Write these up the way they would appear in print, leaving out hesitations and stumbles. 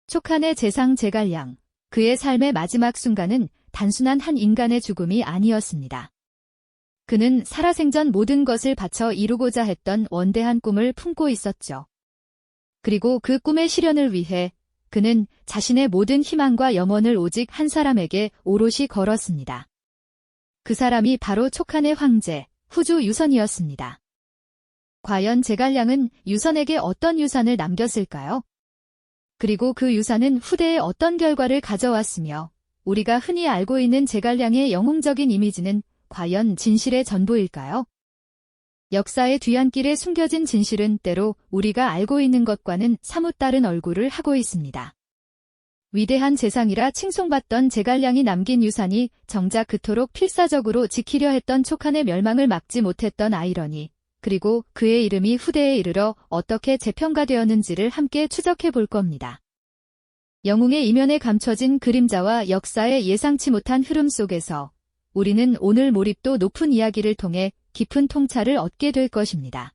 촉한의 재상 제갈량, 그의 삶의 마지막 순간은 단순한 한 인간의 죽음이 아니었습니다. 그는 살아생전 모든 것을 바쳐 이루고자 했던 원대한 꿈을 품고 있었죠. 그리고 그 꿈의 실현을 위해 그는 자신의 모든 희망과 염원을 오직 한 사람에게 오롯이 걸었습니다. 그 사람이 바로 촉한의 황제, 후주 유선이었습니다. 과연 제갈량은 유선에게 어떤 유산을 남겼을까요? 그리고 그 유산은 후대에 어떤 결과를 가져왔으며 우리가 흔히 알고 있는 제갈량의 영웅적인 이미지는 과연 진실의 전부일까요? 역사의 뒤안길에 숨겨진 진실은 때로 우리가 알고 있는 것과는 사뭇 다른 얼굴을 하고 있습니다. 위대한 재상이라 칭송받던 제갈량이 남긴 유산이 정작 그토록 필사적으로 지키려 했던 촉한의 멸망을 막지 못했던 아이러니, 그리고 그의 이름이 후대에 이르러 어떻게 재평가되었는지를 함께 추적해 볼 겁니다. 영웅의 이면에 감춰진 그림자와 역사의 예상치 못한 흐름 속에서 우리는 오늘 몰입도 높은 이야기를 통해 깊은 통찰을 얻게 될 것입니다.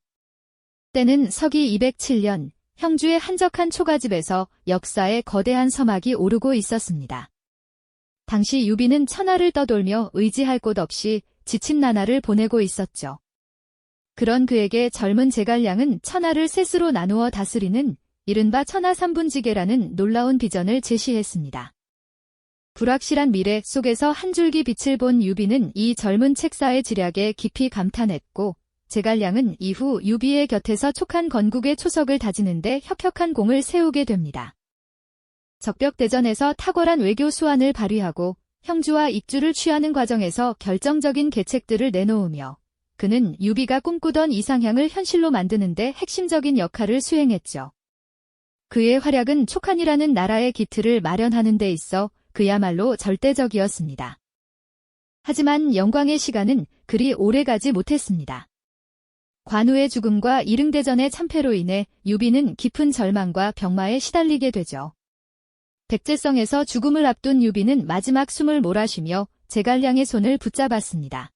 때는 서기 207년, 형주의 한적한 초가집에서 역사의 거대한 서막이 오르고 있었습니다. 당시 유비는 천하를 떠돌며 의지할 곳 없이 지친 나날을 보내고 있었죠. 그런 그에게 젊은 제갈량은 천하를 셋으로 나누어 다스리는 이른바 천하 삼분지계라는 놀라운 비전을 제시했습니다. 불확실한 미래 속에서 한 줄기 빛을 본 유비는 이 젊은 책사의 지략에 깊이 감탄했고, 제갈량은 이후 유비의 곁에서 촉한 건국의 초석을 다지는데 혁혁한 공을 세우게 됩니다. 적벽대전에서 탁월한 외교 수완을 발휘하고 형주와 익주를 취하는 과정에서 결정적인 계책들을 내놓으며 그는 유비가 꿈꾸던 이상향을 현실로 만드는데 핵심적인 역할을 수행했죠. 그의 활약은 촉한이라는 나라의 기틀을 마련하는 데 있어 그야말로 절대적이었습니다. 하지만 영광의 시간은 그리 오래가지 못했습니다. 관우의 죽음과 이릉대전의 참패로 인해 유비는 깊은 절망과 병마에 시달리게 되죠. 백제성에서 죽음을 앞둔 유비는 마지막 숨을 몰아쉬며 제갈량의 손을 붙잡았습니다.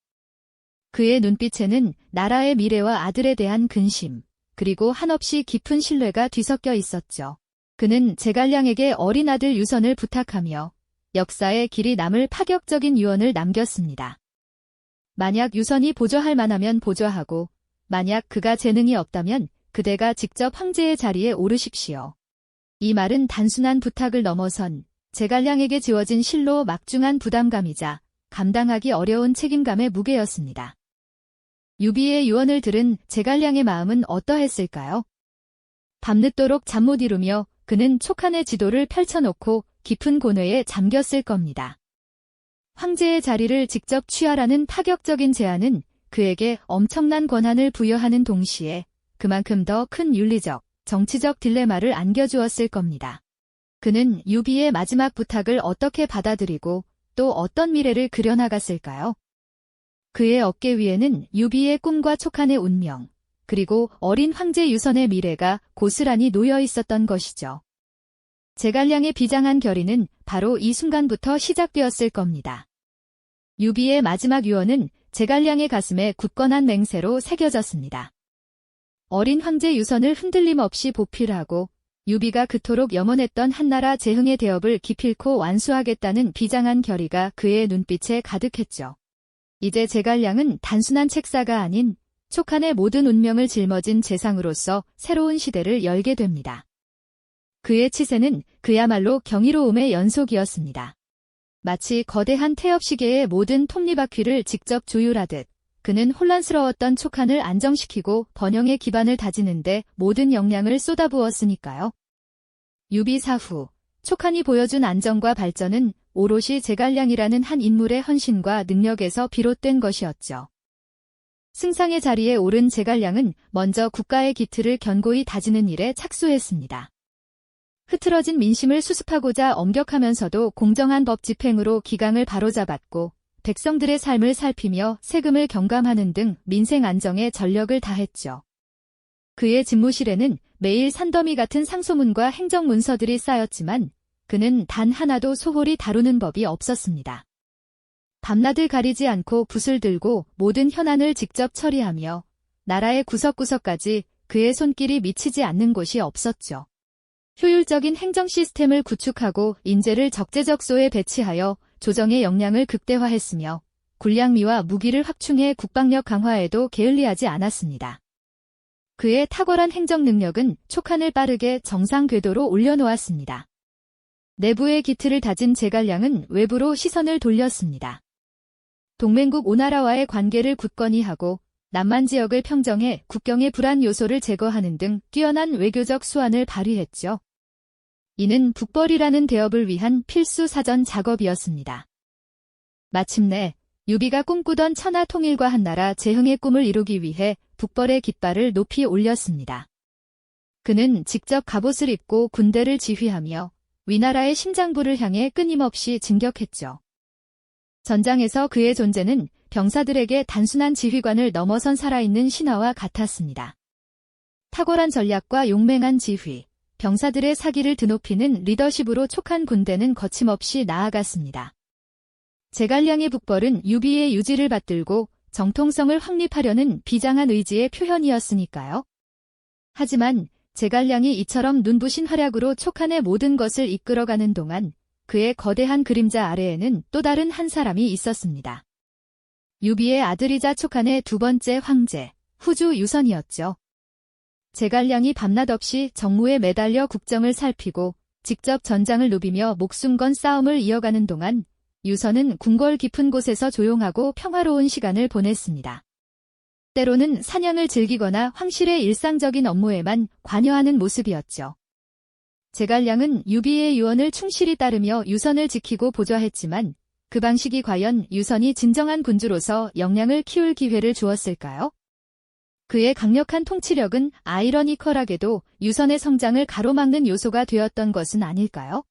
그의 눈빛에는 나라의 미래와 아들에 대한 근심, 그리고 한없이 깊은 신뢰가 뒤섞여 있었죠. 그는 제갈량에게 어린 아들 유선을 부탁하며 역사에 길이 남을 파격적인 유언을 남겼습니다. 만약 유선이 보좌할 만하면 보좌하고, 만약 그가 재능이 없다면 그대가 직접 황제의 자리에 오르십시오. 이 말은 단순한 부탁을 넘어선 제갈량에게 지워진 실로 막중한 부담감이자 감당하기 어려운 책임감의 무게였습니다. 유비의 유언을 들은 제갈량의 마음은 어떠했을까요? 밤늦도록 잠 못 이루며 그는 촉한의 지도를 펼쳐놓고 깊은 고뇌에 잠겼을 겁니다. 황제의 자리를 직접 취하라는 파격적인 제안은 그에게 엄청난 권한을 부여하는 동시에 그만큼 더 큰 윤리적, 정치적 딜레마를 안겨주었을 겁니다. 그는 유비의 마지막 부탁을 어떻게 받아들이고 또 어떤 미래를 그려나갔을까요? 그의 어깨 위에는 유비의 꿈과 촉한의 운명, 그리고 어린 황제 유선의 미래가 고스란히 놓여 있었던 것이죠. 제갈량의 비장한 결의는 바로 이 순간부터 시작되었을 겁니다. 유비의 마지막 유언은 제갈량의 가슴에 굳건한 맹세로 새겨졌습니다. 어린 황제 유선을 흔들림 없이 보필하고 유비가 그토록 염원했던 한나라 재흥의 대업을 기필코 완수하겠다는 비장한 결의가 그의 눈빛에 가득했죠. 이제 제갈량은 단순한 책사가 아닌 촉한의 모든 운명을 짊어진 재상으로서 새로운 시대를 열게 됩니다. 그의 치세는 그야말로 경이로움의 연속이었습니다. 마치 거대한 태엽시계의 모든 톱니바퀴를 직접 조율하듯 그는 혼란스러웠던 촉한을 안정시키고 번영의 기반을 다지는데 모든 역량을 쏟아부었으니까요. 유비 사후, 촉한이 보여준 안정과 발전은 오롯이 제갈량이라는 한 인물의 헌신과 능력에서 비롯된 것이었죠. 승상의 자리에 오른 제갈량은 먼저 국가의 기틀을 견고히 다지는 일에 착수했습니다. 흐트러진 민심을 수습하고자 엄격하면서도 공정한 법 집행으로 기강을 바로잡았고 백성들의 삶을 살피며 세금을 경감하는 등 민생 안정에 전력을 다했죠. 그의 집무실에는 매일 산더미 같은 상소문과 행정문서들이 쌓였지만 그는 단 하나도 소홀히 다루는 법이 없었습니다. 밤낮을 가리지 않고 붓을 들고 모든 현안을 직접 처리하며 나라의 구석구석까지 그의 손길이 미치지 않는 곳이 없었죠. 효율적인 행정 시스템을 구축하고 인재를 적재적소에 배치하여 조정의 역량을 극대화했으며 군량미와 무기를 확충해 국방력 강화에도 게을리하지 않았습니다. 그의 탁월한 행정 능력은 촉한을 빠르게 정상 궤도로 올려놓았습니다. 내부의 기틀을 다진 제갈량은 외부로 시선을 돌렸습니다. 동맹국 오나라와의 관계를 굳건히 하고 남만 지역을 평정해 국경의 불안 요소를 제거하는 등 뛰어난 외교적 수완을 발휘했죠. 이는 북벌이라는 대업을 위한 필수 사전 작업이었습니다. 마침내 유비가 꿈꾸던 천하 통일과 한나라 재흥의 꿈을 이루기 위해 북벌의 깃발을 높이 올렸습니다. 그는 직접 갑옷을 입고 군대를 지휘하며 위나라의 심장부를 향해 끊임없이 진격했죠. 전장에서 그의 존재는 병사들에게 단순한 지휘관을 넘어선 살아있는 신화와 같았습니다. 탁월한 전략과 용맹한 지휘, 병사들의 사기를 드높이는 리더십으로 촉한 군대는 거침없이 나아갔습니다. 제갈량의 북벌은 유비의 유지를 받들고 정통성을 확립하려는 비장한 의지의 표현이었으니까요. 하지만 제갈량이 이처럼 눈부신 활약으로 촉한의 모든 것을 이끌어가는 동안 그의 거대한 그림자 아래에는 또 다른 한 사람이 있었습니다. 유비의 아들이자 촉한의 두 번째 황제, 후주 유선이었죠. 제갈량이 밤낮 없이 정무에 매달려 국정을 살피고 직접 전장을 누비며 목숨 건 싸움을 이어가는 동안 유선은 궁궐 깊은 곳에서 조용하고 평화로운 시간을 보냈습니다. 때로는 사냥을 즐기거나 황실의 일상적인 업무에만 관여하는 모습이었죠. 제갈량은 유비의 유언을 충실히 따르며 유선을 지키고 보좌했지만 그 방식이 과연 유선이 진정한 군주로서 역량을 키울 기회를 주었을까요? 그의 강력한 통치력은 아이러니컬하게도 유선의 성장을 가로막는 요소가 되었던 것은 아닐까요?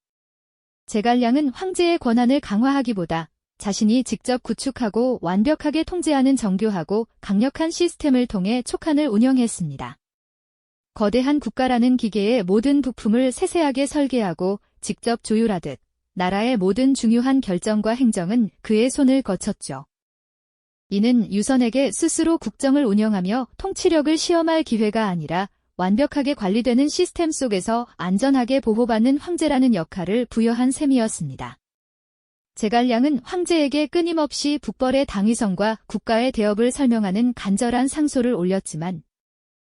제갈량은 황제의 권한을 강화하기보다 자신이 직접 구축하고 완벽하게 통제하는 정교하고 강력한 시스템을 통해 촉한을 운영했습니다. 거대한 국가라는 기계의 모든 부품을 세세하게 설계하고 직접 조율하듯 나라의 모든 중요한 결정과 행정은 그의 손을 거쳤죠. 이는 유선에게 스스로 국정을 운영하며 통치력을 시험할 기회가 아니라 완벽하게 관리되는 시스템 속에서 안전하게 보호받는 황제라는 역할을 부여한 셈이었습니다. 제갈량은 황제에게 끊임없이 북벌의 당위성과 국가의 대업을 설명하는 간절한 상소를 올렸지만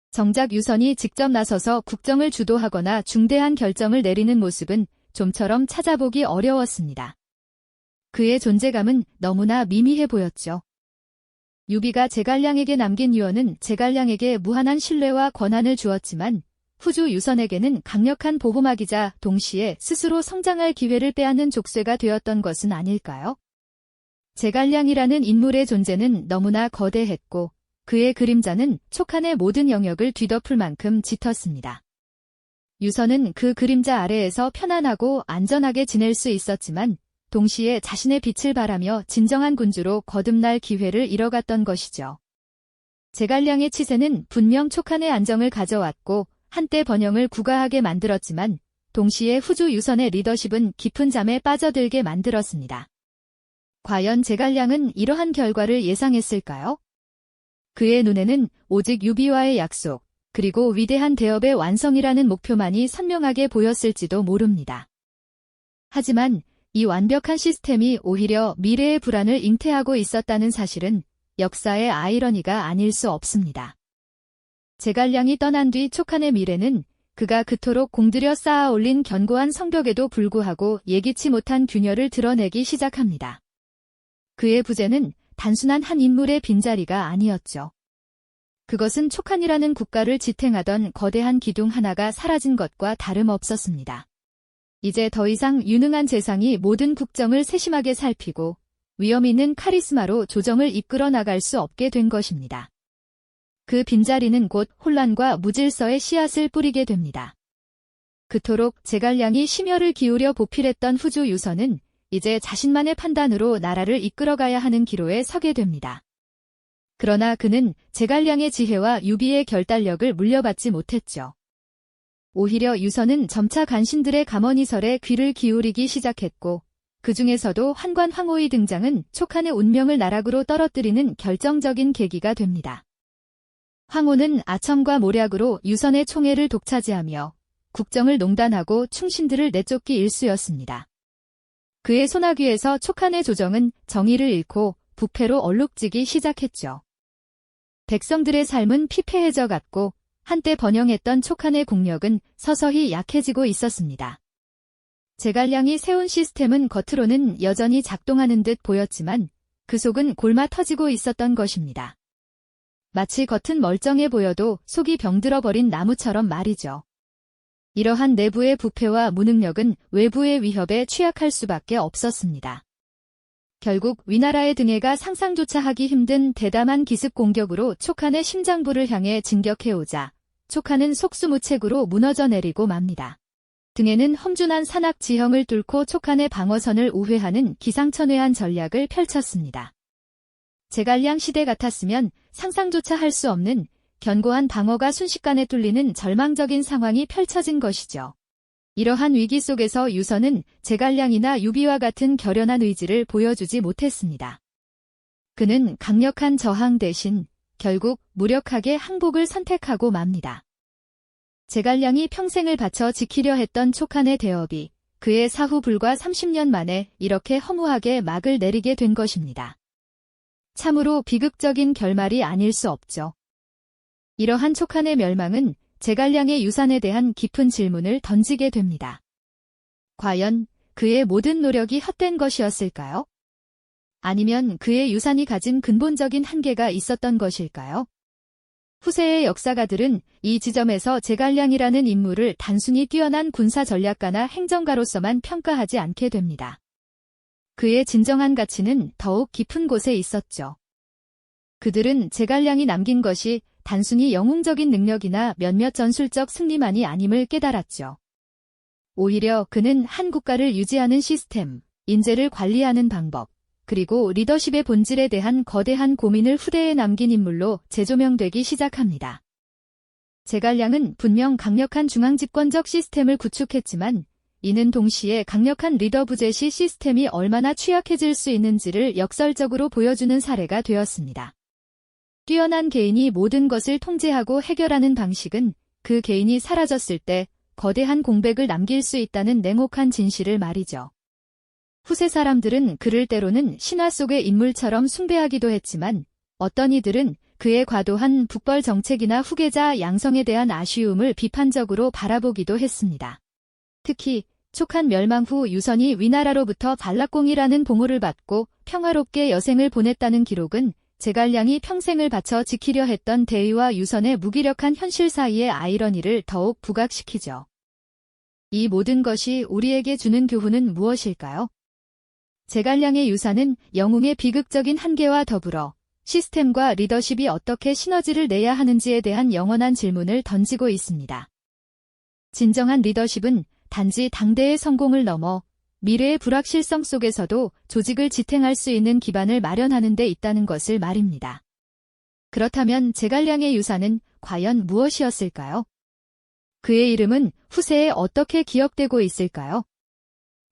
정작 유선이 직접 나서서 국정을 주도하거나 중대한 결정을 내리는 모습은 좀처럼 찾아보기 어려웠습니다. 그의 존재감은 너무나 미미해 보였죠. 유비가 제갈량에게 남긴 유언은 제갈량에게 무한한 신뢰와 권한을 주었지만 후주 유선에게는 강력한 보호막이자 동시에 스스로 성장할 기회를 빼앗는 족쇄가 되었던 것은 아닐까요? 제갈량이라는 인물의 존재는 너무나 거대했고 그의 그림자는 촉한의 모든 영역을 뒤덮을 만큼 짙었습니다. 유선은 그 그림자 아래에서 편안하고 안전하게 지낼 수 있었지만 동시에 자신의 빛을 발하며 진정한 군주로 거듭날 기회를 잃어갔던 것이죠. 제갈량의 치세는 분명 촉한의 안정을 가져왔고 한때 번영을 구가하게 만들었지만 동시에 후주 유선의 리더십은 깊은 잠에 빠져들게 만들었습니다. 과연 제갈량은 이러한 결과를 예상했을까요? 그의 눈에는 오직 유비와의 약속, 그리고 위대한 대업의 완성이라는 목표만이 선명하게 보였을지도 모릅니다. 하지만 이 완벽한 시스템이 오히려 미래의 불안을 잉태하고 있었다는 사실은 역사의 아이러니가 아닐 수 없습니다. 제갈량이 떠난 뒤 촉한의 미래는 그가 그토록 공들여 쌓아 올린 견고한 성벽에도 불구하고 예기치 못한 균열을 드러내기 시작합니다. 그의 부재는 단순한 한 인물의 빈자리가 아니었죠. 그것은 촉한이라는 국가를 지탱하던 거대한 기둥 하나가 사라진 것과 다름없었습니다. 이제 더 이상 유능한 재상이 모든 국정을 세심하게 살피고 위험 있는 카리스마로 조정을 이끌어 나갈 수 없게 된 것입니다. 그 빈자리는 곧 혼란과 무질서의 씨앗을 뿌리게 됩니다. 그토록 제갈량이 심혈을 기울여 보필했던 후주 유선은 이제 자신만의 판단으로 나라를 이끌어가야 하는 기로에 서게 됩니다. 그러나 그는 제갈량의 지혜와 유비의 결단력을 물려받지 못했죠. 오히려 유선은 점차 간신들의 감언이설에 귀를 기울이기 시작했고 그 중에서도 환관 황호의 등장은 촉한의 운명을 나락으로 떨어뜨리는 결정적인 계기가 됩니다. 황호는 아첨과 모략으로 유선의 총애를 독차지하며 국정을 농단하고 충신들을 내쫓기 일쑤였습니다. 그의 소나귀에서 촉한의 조정은 정의를 잃고 부패로 얼룩지기 시작했죠. 백성들의 삶은 피폐해져 갔고 한때 번영했던 촉한의 국력은 서서히 약해지고 있었습니다. 제갈량이 세운 시스템은 겉으로는 여전히 작동하는 듯 보였지만 그 속은 골마 터지고 있었던 것입니다. 마치 겉은 멀쩡해 보여도 속이 병들어버린 나무처럼 말이죠. 이러한 내부의 부패와 무능력은 외부의 위협에 취약할 수밖에 없었습니다. 결국 위나라의 등해가 상상조차 하기 힘든 대담한 기습 공격으로 촉한의 심장부를 향해 진격해오자 촉한은 속수무책으로 무너져 내리고 맙니다. 등해는 험준한 산악 지형을 뚫고 촉한의 방어선을 우회하는 기상천외한 전략을 펼쳤습니다. 제갈량 시대 같았으면 상상조차 할 수 없는 견고한 방어가 순식간에 뚫리는 절망적인 상황이 펼쳐진 것이죠. 이러한 위기 속에서 유선은 제갈량이나 유비와 같은 결연한 의지를 보여주지 못했습니다. 그는 강력한 저항 대신 결국 무력하게 항복을 선택하고 맙니다. 제갈량이 평생을 바쳐 지키려 했던 촉한의 대업이 그의 사후 불과 30년 만에 이렇게 허무하게 막을 내리게 된 것입니다. 참으로 비극적인 결말이 아닐 수 없죠. 이러한 촉한의 멸망은 제갈량의 유산에 대한 깊은 질문을 던지게 됩니다. 과연 그의 모든 노력이 헛된 것이었을까요? 아니면 그의 유산이 가진 근본적인 한계가 있었던 것일까요? 후세의 역사가들은 이 지점에서 제갈량이라는 인물을 단순히 뛰어난 군사 전략가나 행정가로서만 평가하지 않게 됩니다. 그의 진정한 가치는 더욱 깊은 곳에 있었죠. 그들은 제갈량이 남긴 것이 단순히 영웅적인 능력이나 몇몇 전술적 승리만이 아님을 깨달았죠. 오히려 그는 한 국가를 유지하는 시스템, 인재를 관리하는 방법, 그리고 리더십의 본질에 대한 거대한 고민을 후대에 남긴 인물로 재조명되기 시작합니다. 제갈량은 분명 강력한 중앙집권적 시스템을 구축했지만 이는 동시에 강력한 리더 부재시 시스템이 얼마나 취약해질 수 있는지를 역설적으로 보여주는 사례가 되었습니다. 뛰어난 개인이 모든 것을 통제하고 해결하는 방식은 그 개인이 사라졌을 때 거대한 공백을 남길 수 있다는 냉혹한 진실을 말이죠. 후세 사람들은 그를 때로는 신화 속의 인물처럼 숭배하기도 했지만 어떤 이들은 그의 과도한 북벌 정책이나 후계자 양성에 대한 아쉬움을 비판적으로 바라보기도 했습니다. 특히 촉한 멸망 후 유선이 위나라로부터 반락공이라는 봉호를 받고 평화롭게 여생을 보냈다는 기록은 제갈량이 평생을 바쳐 지키려 했던 대의와 유선의 무기력한 현실 사이의 아이러니를 더욱 부각시키죠. 이 모든 것이 우리에게 주는 교훈은 무엇일까요? 제갈량의 유산은 영웅의 비극적인 한계와 더불어 시스템과 리더십이 어떻게 시너지를 내야 하는지에 대한 영원한 질문을 던지고 있습니다. 진정한 리더십은 단지 당대의 성공을 넘어 미래의 불확실성 속에서도 조직을 지탱할 수 있는 기반을 마련하는 데 있다는 것을 말입니다. 그렇다면 제갈량의 유산은 과연 무엇이었을까요? 그의 이름은 후세에 어떻게 기억되고 있을까요?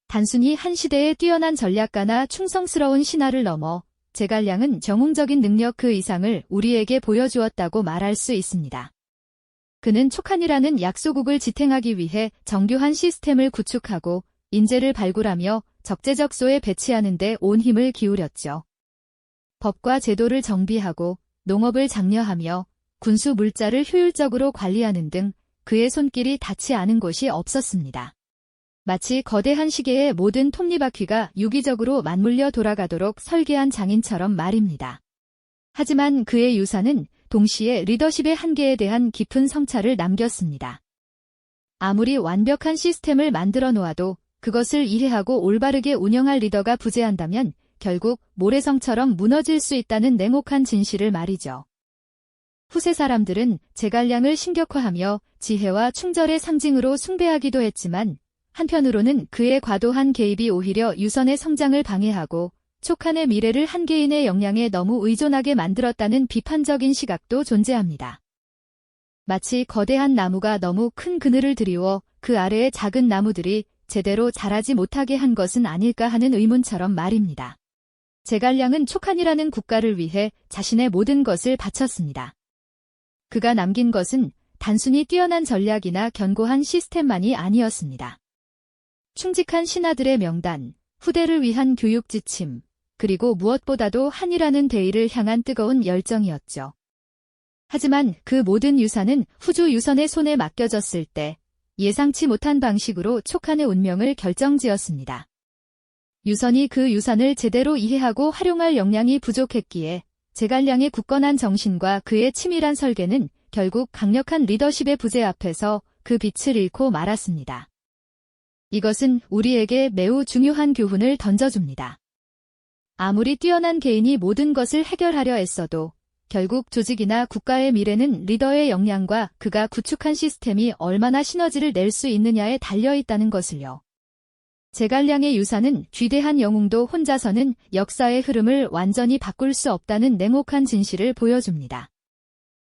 단순히 한 시대의 뛰어난 전략가나 충성스러운 신하를 넘어 제갈량은 정웅적인 능력 그 이상을 우리에게 보여주었다고 말할 수 있습니다. 그는 촉한이라는 약소국을 지탱하기 위해 정교한 시스템을 구축하고 인재를 발굴하며 적재적소에 배치하는 데 온 힘을 기울였죠. 법과 제도를 정비하고 농업을 장려하며 군수 물자를 효율적으로 관리하는 등 그의 손길이 닿지 않은 곳이 없었습니다. 마치 거대한 시계의 모든 톱니바퀴가 유기적으로 맞물려 돌아가도록 설계한 장인처럼 말입니다. 하지만 그의 유산은 동시에 리더십의 한계에 대한 깊은 성찰을 남겼습니다. 아무리 완벽한 시스템을 만들어 놓아도 그것을 이해하고 올바르게 운영할 리더가 부재한다면 결국 모래성처럼 무너질 수 있다는 냉혹한 진실을 말이죠. 후세 사람들은 제갈량을 신격화하며 지혜와 충절의 상징으로 숭배하기도 했지만 한편으로는 그의 과도한 개입이 오히려 유선의 성장을 방해하고 촉한의 미래를 한 개인의 역량에 너무 의존하게 만들었다는 비판적인 시각도 존재합니다. 마치 거대한 나무가 너무 큰 그늘을 드리워 그 아래의 작은 나무들이 제대로 자라지 못하게 한 것은 아닐까 하는 의문처럼 말입니다. 제갈량은 촉한이라는 국가를 위해 자신의 모든 것을 바쳤습니다. 그가 남긴 것은 단순히 뛰어난 전략이나 견고한 시스템만이 아니었습니다. 충직한 신하들의 명단, 후대를 위한 교육 지침, 그리고 무엇보다도 한이라는 대의를 향한 뜨거운 열정이었죠. 하지만 그 모든 유산은 후주 유선의 손에 맡겨졌을 때 예상치 못한 방식으로 촉한의 운명을 결정지었습니다. 유선이 그 유산을 제대로 이해하고 활용할 역량이 부족했기에 제갈량의 굳건한 정신과 그의 치밀한 설계는 결국 강력한 리더십의 부재 앞에서 그 빛을 잃고 말았습니다. 이것은 우리에게 매우 중요한 교훈을 던져줍니다. 아무리 뛰어난 개인이 모든 것을 해결하려 애써도 결국 조직이나 국가의 미래는 리더의 역량과 그가 구축한 시스템이 얼마나 시너지를 낼 수 있느냐에 달려있다는 것을요. 제갈량의 유산은 귀대한 영웅도 혼자서는 역사의 흐름을 완전히 바꿀 수 없다는 냉혹한 진실을 보여줍니다.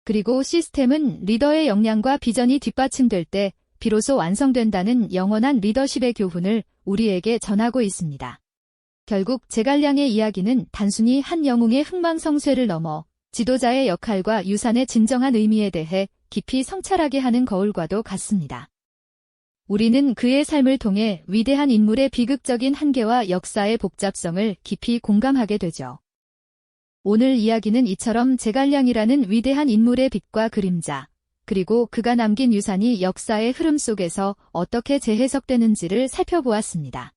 그리고 시스템은 리더의 역량과 비전이 뒷받침될 때 비로소 완성된다는 영원한 리더십의 교훈을 우리에게 전하고 있습니다. 결국 제갈량의 이야기는 단순히 한 영웅의 흥망성쇠를 넘어 지도자의 역할과 유산의 진정한 의미에 대해 깊이 성찰하게 하는 거울과도 같습니다. 우리는 그의 삶을 통해 위대한 인물의 비극적인 한계와 역사의 복잡성을 깊이 공감하게 되죠. 오늘 이야기는 이처럼 제갈량이라는 위대한 인물의 빛과 그림자, 그리고 그가 남긴 유산이 역사의 흐름 속에서 어떻게 재해석되는지를 살펴보았습니다.